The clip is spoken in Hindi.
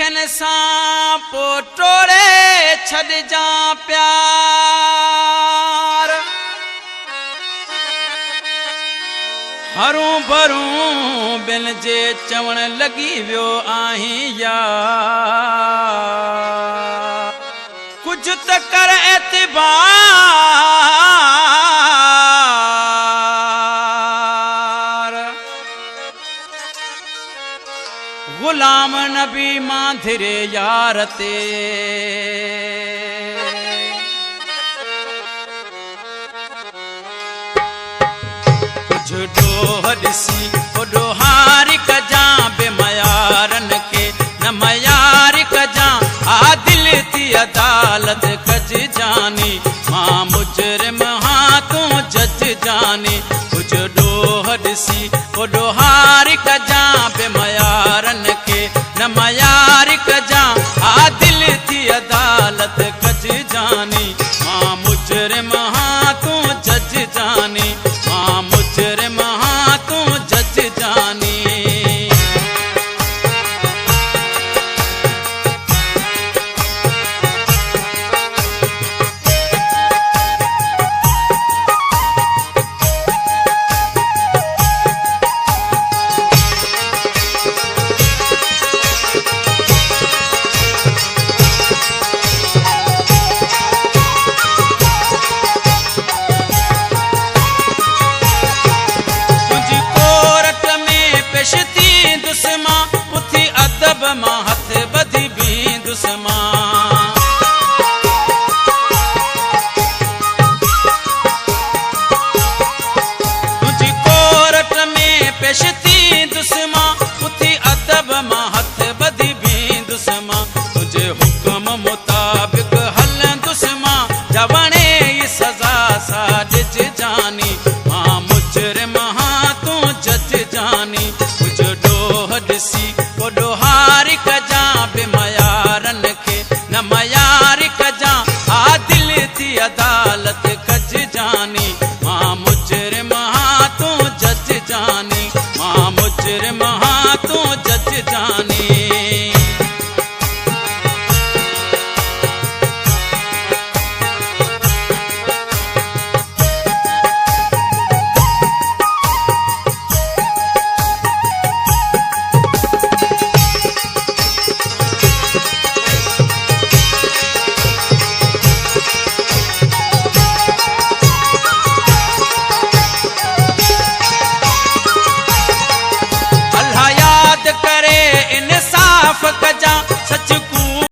लेखन सां पोइ टोड़े छॾिजां प्यार हरूं भरूं ॿिन जे चवण लॻी वियो आहीं यार कुझु त कर एतिबार ग़ुलाम नबी मांधिरे यार ते कुझु ॾोह ॾिसी ओॾो हारी कजां बेमयारन खे न मयारी कजां आदिल थी अदालत कज जानी मां मुजरिम हां तूं जज जानी कुझु ॾोह ॾिसी ओॾो हारी कजां बेमयारन खे न मयारी कजां आदिल थी अदालत कज जानी मां मुजरिम हां तूं जज जानी मां मुजरिम हां तूं जज जानी दुश्मन उथी अदब मां हथ बधी भी दुश्मन तुझी कोरट में पेश थी दुश्मन उथी अदब मां हथ बधी भी दुश्मन तुझे हुक्म मुताबिक हल दुश्मन जवणे सजा सा ॾिज जानी मां मुजरिम हां तूं जज जानी ॾिसी ओॾो हारी